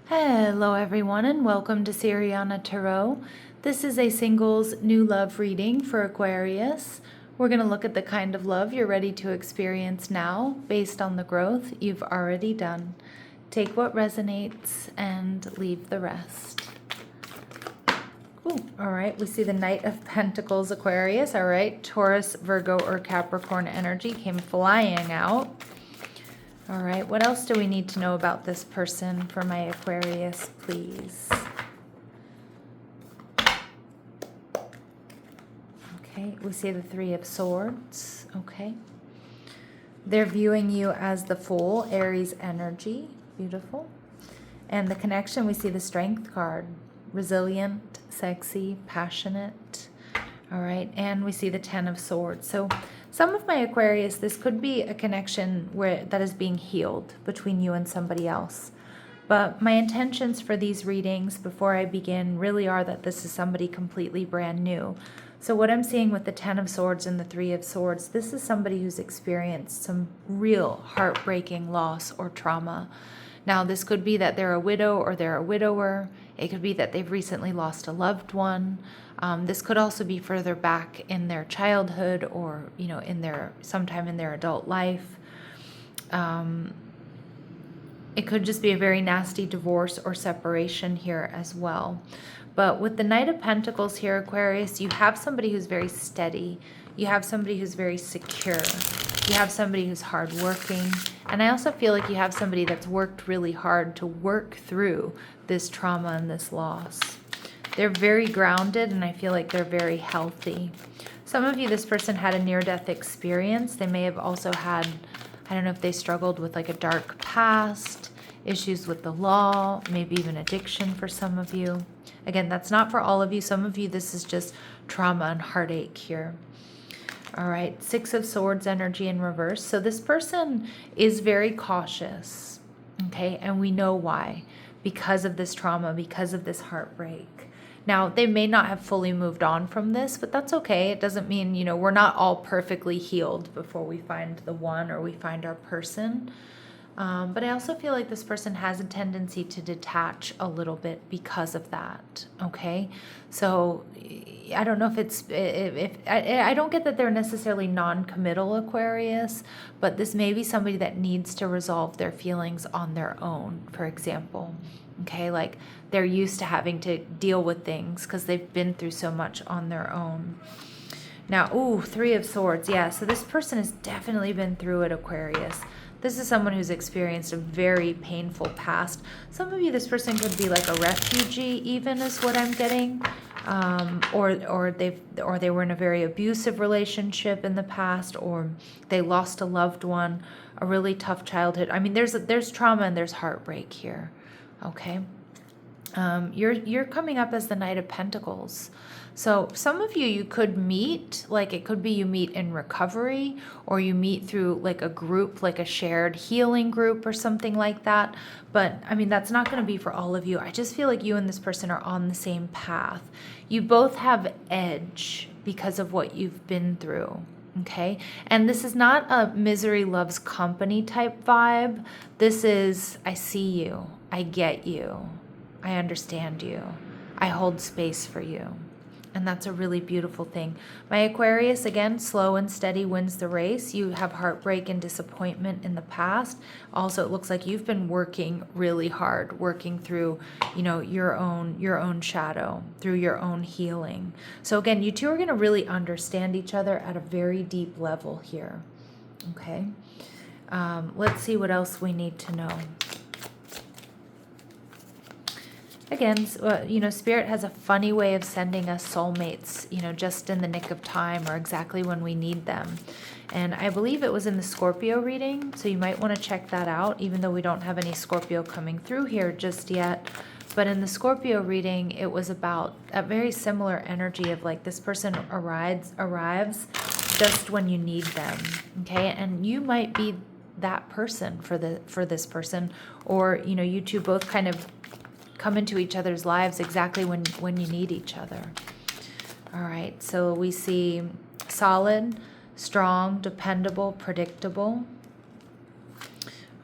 Hello everyone and welcome to Siriana Tarot. This is a singles new love reading for Aquarius. We're going to look at the kind of love you're ready to experience now based on the growth you've already done. Take what resonates and leave the rest. Ooh, all right, we see the Knight of Pentacles, Aquarius. All right, Taurus, Virgo, or Capricorn energy came flying out. All right, what else do we need to know about this person for my Aquarius, please? Okay, we see the Three of Swords. Okay. They're viewing you as the Fool, Aries energy. Beautiful. And the connection, we see the Strength card. Resilient, sexy, passionate. All right, and we see the Ten of Swords. So some of my Aquarius, this could be a connection that is being healed between you and somebody else. But my intentions for these readings before I begin really are that this is somebody completely brand new. So what I'm seeing with the Ten of Swords and the Three of Swords, this is somebody who's experienced some real heartbreaking loss or trauma. Now, this could be that they're a widow or they're a widower. It could be that they've recently lost a loved one. This could also be further back in their childhood or, sometime in their adult life. It could just be a very nasty divorce or separation here as well. But with the Knight of Pentacles here, Aquarius, you have somebody who's very steady. You have somebody who's very secure. You have somebody who's hardworking. And I also feel like you have somebody that's worked really hard to work through this trauma and this loss. They're very grounded, and I feel like they're very healthy. Some of you, this person had a near-death experience. They may have also had, I don't know if they struggled with like a dark past, issues with the law, maybe even addiction for some of you. Again, that's not for all of you. Some of you, this is just trauma and heartache here. All right, Six of Swords energy in reverse. So this person is very cautious, okay? And we know why. Because of this trauma, because of this heartbreak. Now, they may not have fully moved on from this, but that's okay. It doesn't mean, we're not all perfectly healed before we find the one or we find our person. But I also feel like this person has a tendency to detach a little bit because of that, okay? So I don't know I don't get that they're necessarily non-committal Aquarius, but this may be somebody that needs to resolve their feelings on their own, for example, okay? Like they're used to having to deal with things because they've been through so much on their own. Now, ooh, Three of Swords, yeah, so this person has definitely been through it, Aquarius. This is someone who's experienced a very painful past. Some of you, this person could be like a refugee even is what I'm getting. Or they were in a very abusive relationship in the past, or they lost a loved one, a really tough childhood. I mean, there's trauma and there's heartbreak here, okay? You're coming up as the Knight of Pentacles. So some of you could meet, like it could be you meet in recovery, or you meet through like a group, like a shared healing group or something like that. But I mean, that's not going to be for all of you. I just feel like you and this person are on the same path. You both have edge because of what you've been through. Okay. And this is not a misery loves company type vibe. This is, I see you. I get you. I understand you. I hold space for you. And that's a really beautiful thing. My Aquarius, again, slow and steady wins the race. You have heartbreak and disappointment in the past. Also, it looks like you've been working really hard, working through, your own shadow, through your own healing. So again, you two are going to really understand each other at a very deep level here. Okay. Let's see what else we need to know. Again, Spirit has a funny way of sending us soulmates, just in the nick of time or exactly when we need them. And I believe it was in the Scorpio reading, so you might want to check that out, even though we don't have any Scorpio coming through here just yet. But in the Scorpio reading, it was about a very similar energy of like this person arrives just when you need them, okay? And you might be that person for this person, or, you two both kind of come into each other's lives exactly when you need each other. All right, so we see solid, strong, dependable, predictable.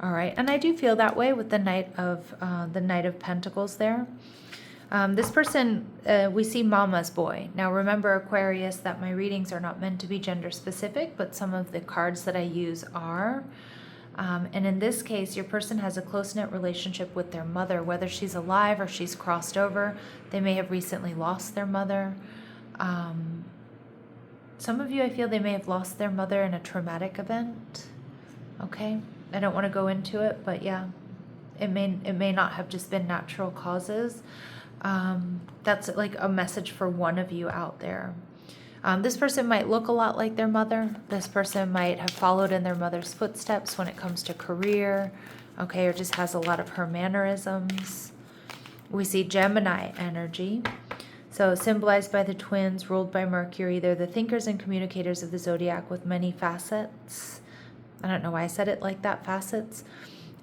All right, and I do feel that way with the Knight of Pentacles there. This person, we see mama's boy. Now remember, Aquarius, that my readings are not meant to be gender specific, but some of the cards that I use are. And in this case, your person has a close-knit relationship with their mother, whether she's alive or she's crossed over. They may have recently lost their mother. Some of you, I feel they may have lost their mother in a traumatic event. Okay, I don't want to go into it, but yeah, it may not have just been natural causes. That's like a message for one of you out there. This person might look a lot like their mother. This person might have followed in their mother's footsteps when it comes to career, okay, or just has a lot of her mannerisms. We see Gemini energy. So symbolized by the twins, ruled by Mercury. They're the thinkers and communicators of the zodiac with many facets. I don't know why I said it like that, facets.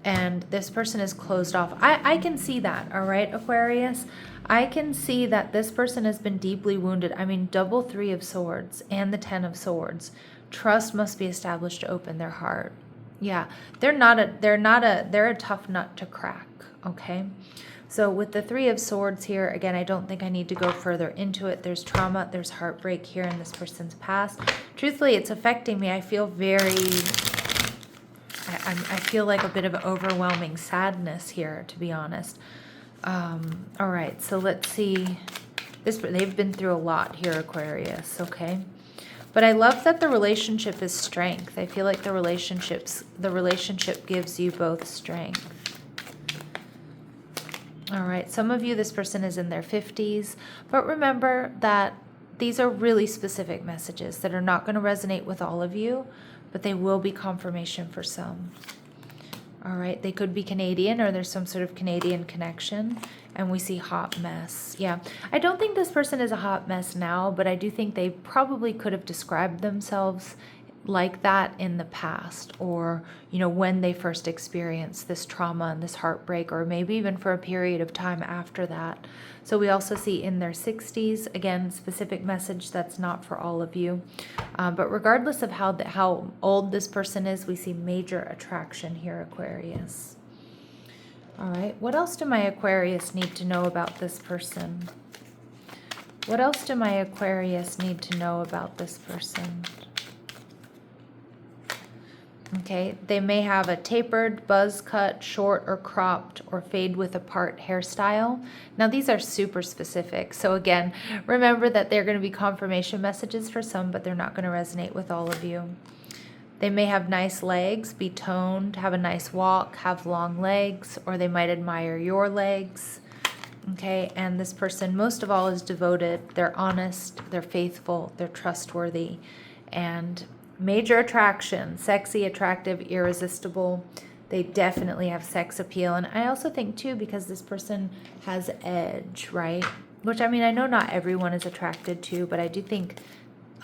And this person is closed off. I can see that, all right, Aquarius? I can see that this person has been deeply wounded. I mean, double 3 of Swords and the 10 of Swords. Trust must be established to open their heart. Yeah, they're a tough nut to crack, okay? So with the 3 of Swords here, again, I don't think I need to go further into it. There's trauma, there's heartbreak here in this person's past. Truthfully, it's affecting me. I feel I feel like a bit of overwhelming sadness here, to be honest. All right, so let's see. They've been through a lot here, Aquarius, okay? But I love that the relationship is strength. I feel like the relationship gives you both strength. All right, some of you, this person is in their 50s, but remember that these are really specific messages that are not going to resonate with all of you, but they will be confirmation for some. All right, they could be Canadian, or there's some sort of Canadian connection, and we see hot mess. Yeah, I don't think this person is a hot mess now, but I do think they probably could have described themselves like that in the past, or when they first experienced this trauma and this heartbreak, or maybe even for a period of time after that. So we also see in their 60s, again, specific message that's not for all of you, but regardless of how old this person is, we see major attraction here, Aquarius. All right, what else do my Aquarius need to know about this person? What else do my Aquarius need to know about this person? Okay, they may have a tapered, buzz cut, short or cropped, or fade with a part hairstyle. Now these are super specific. So again, remember that they're going to be confirmation messages for some, but they're not going to resonate with all of you. They may have nice legs, be toned, have a nice walk, have long legs, or they might admire your legs. Okay, and this person most of all is devoted. They're honest, they're faithful, they're trustworthy, and major attraction, sexy, attractive, irresistible. They definitely have sex appeal. And I also think too, because this person has edge, right? Which, I mean, I know not everyone is attracted to, but I do think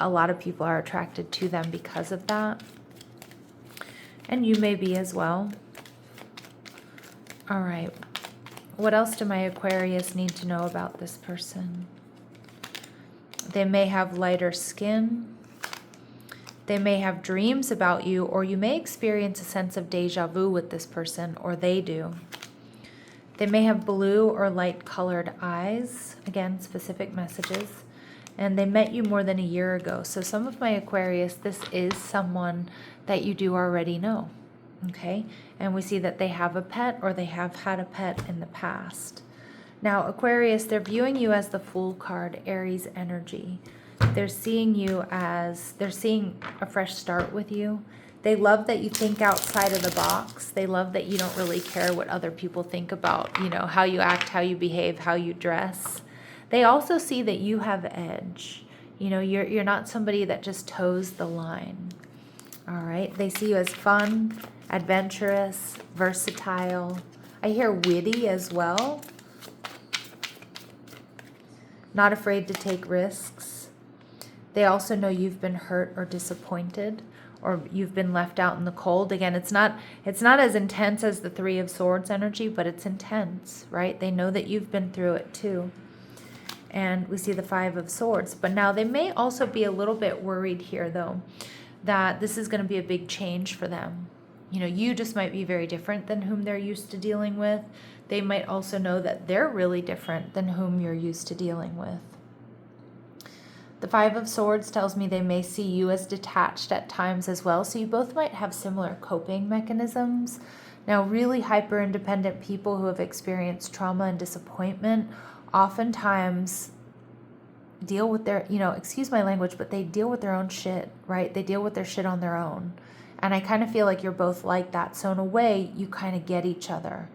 a lot of people are attracted to them because of that. And you may be as well. All right. What else do my Aquarius need to know about this person? They may have lighter skin. They may have dreams about you, or you may experience a sense of deja vu with this person, or they do. They may have blue or light colored eyes. Again, specific messages. And they met you more than a year ago. So some of my Aquarius, this is someone that you do already know. Okay? And we see that they have a pet, or they have had a pet in the past. Now, Aquarius, they're viewing you as the Fool card, Aries energy. They're seeing a fresh start with you. They love that you think outside of the box. They love that you don't really care what other people think about, how you act, how you behave, how you dress. They also see that you have edge. You're not somebody that just toes the line. All right. They see you as fun, adventurous, versatile. I hear witty as well. Not afraid to take risks. They also know you've been hurt or disappointed, or you've been left out in the cold. Again, it's not as intense as the 3 of Swords energy, but it's intense, right? They know that you've been through it too. And we see the 5 of Swords. But now they may also be a little bit worried here, though, that this is going to be a big change for them. you just might be very different than whom they're used to dealing with. They might also know that they're really different than whom you're used to dealing with. The Five of Swords tells me they may see you as detached at times as well. So you both might have similar coping mechanisms. Now, really hyper-independent people who have experienced trauma and disappointment oftentimes deal with their, excuse my language, but they deal with their own shit, right? They deal with their shit on their own. And I kind of feel like you're both like that. So in a way, you kind of get each other.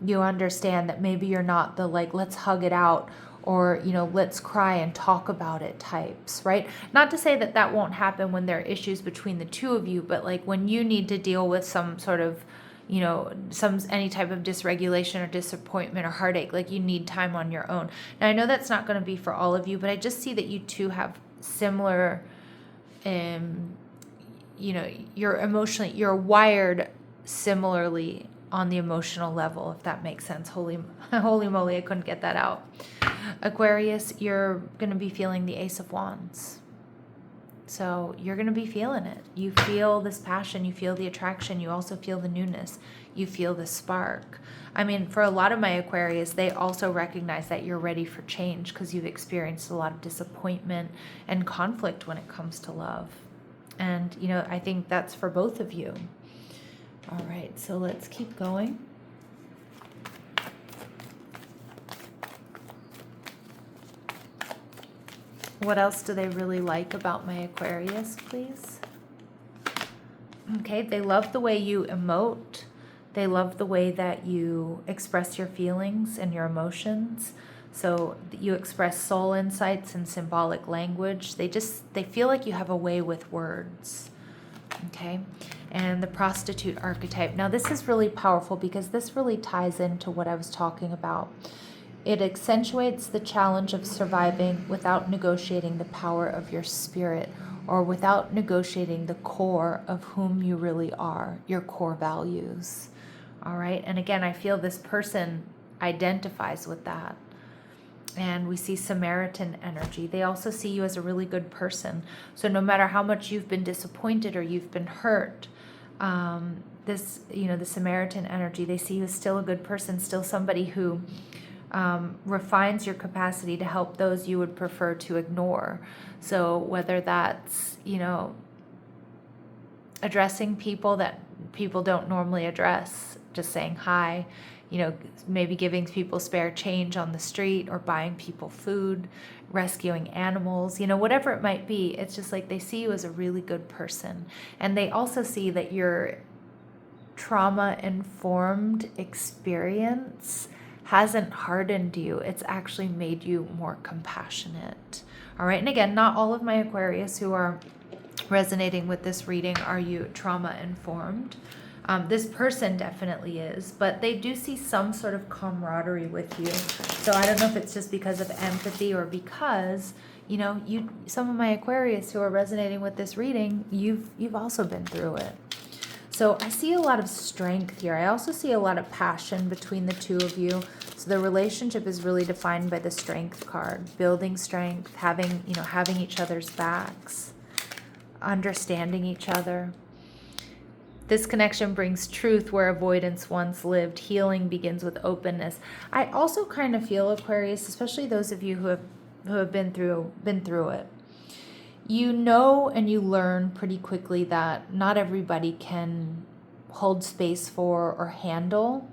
You understand that maybe you're not the like, let's hug it out, or, let's cry and talk about it types, right? Not to say that that won't happen when there are issues between the two of you, but like when you need to deal with some sort of, any type of dysregulation or disappointment or heartache, like you need time on your own. Now, I know that's not going to be for all of you, but I just see that you two have similar, you're wired similarly on the emotional level, if that makes sense. Holy moly, I couldn't get that out. Aquarius, you're going to be feeling the Ace of Wands. So you're going to be feeling it. You feel this passion. You feel the attraction. You also feel the newness. You feel the spark. I mean, for a lot of my Aquarius, they also recognize that you're ready for change because you've experienced a lot of disappointment and conflict when it comes to love. And, I think that's for both of you. All right, so let's keep going. What else do they really like about my Aquarius, please? Okay, they love the way you emote. They love the way that you express your feelings and your emotions. So you express soul insights and symbolic language. They feel like you have a way with words. Okay, and the prostitute archetype. Now this is really powerful because this really ties into what I was talking about. It accentuates the challenge of surviving without negotiating the power of your spirit, or without negotiating the core of whom you really are, your core values. All right, and again, I feel this person identifies with that. And we see Samaritan energy. They also see you as a really good person. So no matter how much you've been disappointed or you've been hurt, the Samaritan energy, they see you as still a good person, still somebody who refines your capacity to help those you would prefer to ignore. So whether that's, addressing people that people don't normally address, just saying hi, maybe giving people spare change on the street, or buying people food, rescuing animals, whatever it might be. It's just like they see you as a really good person. And they also see that your trauma-informed experience hasn't hardened you. It's actually made you more compassionate. All right. And again, not all of my Aquarius who are resonating with this reading are you trauma-informed. This person definitely is, but they do see some sort of camaraderie with you. So I don't know if it's just because of empathy, or because, some of my Aquarius who are resonating with this reading, you've also been through it. So I see a lot of strength here. I also see a lot of passion between the two of you. So the relationship is really defined by the strength card, building strength, having each other's backs, understanding each other. This connection brings truth where avoidance once lived. Healing begins with openness. I also kind of feel, Aquarius, especially those of you who have been through it. And you learn pretty quickly that not everybody can hold space for or handle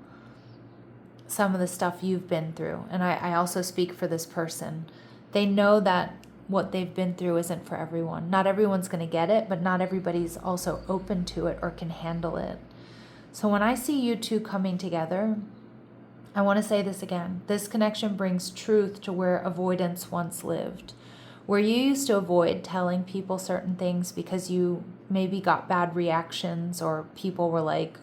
some of the stuff you've been through. And I also speak for this person. They know that what they've been through isn't for everyone. Not everyone's going to get it, but not everybody's also open to it or can handle it. So when I see you two coming together, I want to say this again. This connection brings truth to where avoidance once lived. Where you used to avoid telling people certain things because you maybe got bad reactions, or people were like,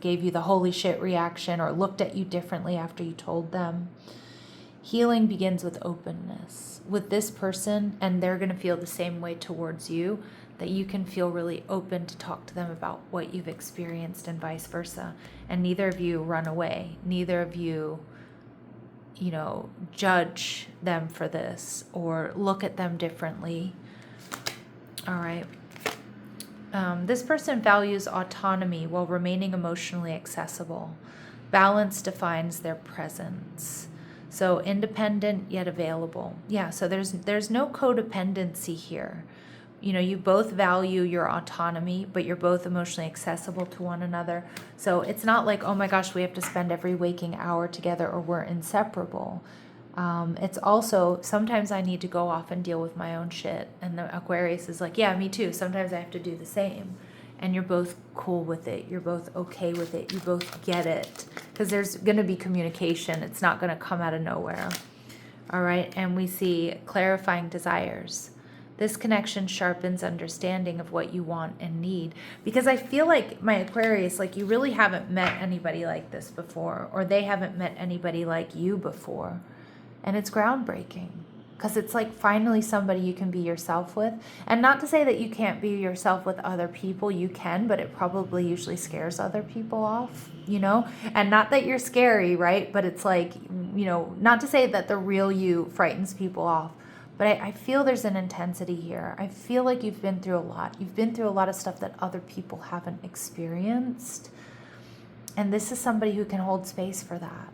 gave you the holy shit reaction, or looked at you differently after you told them. Healing begins with openness with this person, and they're going to feel the same way towards you, that you can feel really open to talk to them about what you've experienced, and vice versa. And neither of you run away. Neither of you, judge them for this or look at them differently. All right. This person values autonomy while remaining emotionally accessible. Balance defines their presence. So independent yet available. Yeah, so there's no codependency here. You know, you both value your autonomy, but you're both emotionally accessible to one another. So it's not like, oh my gosh, we have to spend every waking hour together or we're inseparable. It's also, sometimes I need to go off and deal with my own shit. And the Aquarius is like, yeah, me too. Sometimes I have to do the same. And you're both cool with it. You're both okay with it. You both get it. Because there's going to be communication. It's not going to come out of nowhere. All right. And we see clarifying desires. This connection sharpens understanding of what you want and need. Because I feel like my Aquarius, like you really haven't met anybody like this before. Or they haven't met anybody like you before. And it's groundbreaking. Because it's like finally somebody you can be yourself with. And not to say that you can't be yourself with other people. You can, but it probably usually scares other people off, you know? And not that you're scary, right? But it's like, you know, not to say that the real you frightens people off. But I feel there's an intensity here. I feel like you've been through a lot. You've been through a lot of stuff that other people haven't experienced. And this is somebody who can hold space for that.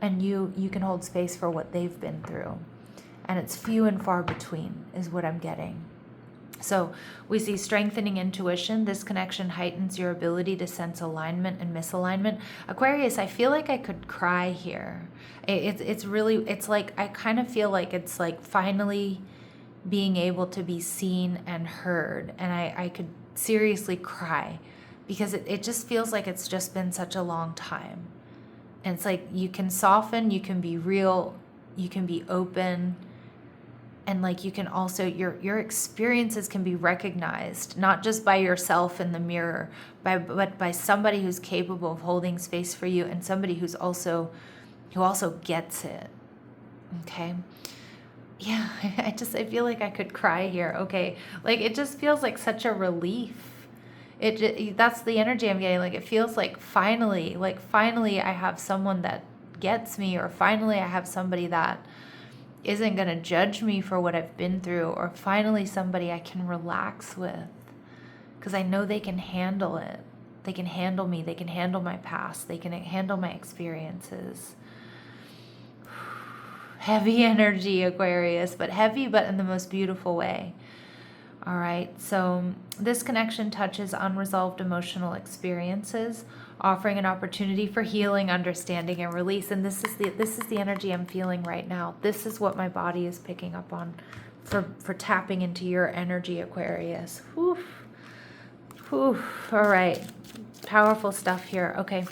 And you can hold space for what they've been through. And it's few and far between is what I'm getting. So we see strengthening intuition. This connection heightens your ability to sense alignment and misalignment. Aquarius, I feel like I could cry here. It's really, it's like, I kind of feel like it's like finally being able to be seen and heard. And I could seriously cry because it just feels like it's just been such a long time. And it's like you can soften, you can be real, you can be open. And like you can also, your experiences can be recognized, not just by yourself in the mirror, but by somebody who's capable of holding space for you and somebody who also gets it. Okay. Yeah, I feel like I could cry here. Okay. Like it just feels like such a relief. That's the energy I'm getting. Like it feels like finally I have someone that gets me, or finally I have somebody that isn't going to judge me for what I've been through, or finally somebody I can relax with because I know they can handle it. They can handle me. They can handle my past. They can handle my experiences. Heavy energy, Aquarius, but heavy, but in the most beautiful way. All right, so this connection touches unresolved emotional experiences, offering an opportunity for healing, understanding, and release. And this is the energy I'm feeling right now. This is what my body is picking up on for tapping into your energy, Aquarius. Whew. Whew. All right, powerful stuff here. Okay,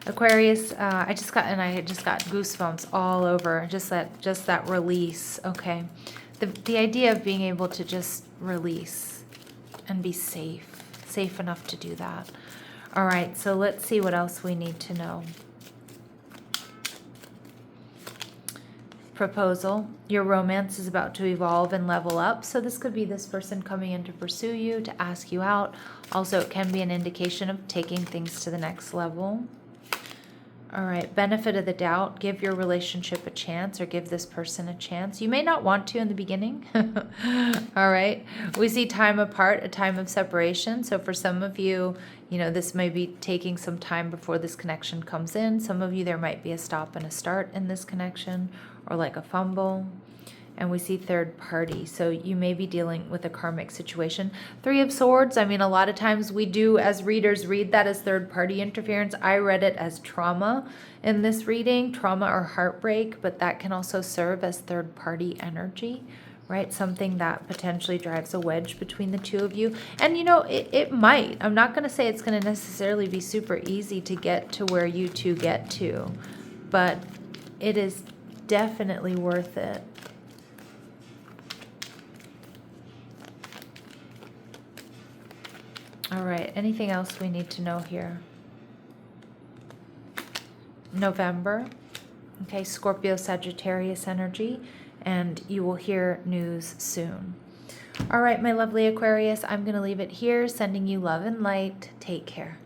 Aquarius, I just got goosebumps all over. Just that release. Okay. The idea of being able to just release and be safe enough to do that. All right, so let's see what else we need to know. Proposal. Your romance is about to evolve and level up. So this could be this person coming in to pursue you, to ask you out. Also, it can be an indication of taking things to the next level. All right, benefit of the doubt, give your relationship a chance, or give this person a chance. You may not want to in the beginning. All right, we see time apart, a time of separation. So for some of you, you know, this may be taking some time before this connection comes in. Some of you, there might be a stop and a start in this connection, or like a fumble. And we see third party. So you may be dealing with a karmic situation. 3 of Swords. I mean, a lot of times we do, as readers, read that as third party interference. I read it as trauma in this reading, trauma or heartbreak, but that can also serve as third party energy, right? Something that potentially drives a wedge between the two of you. And, you know, it might. I'm not going to say it's going to necessarily be super easy to get to where you two get to, but it is definitely worth it. All right, anything else we need to know here? November, okay, Scorpio, Sagittarius energy, and you will hear news soon. All right, my lovely Aquarius, I'm going to leave it here, sending you love and light. Take care.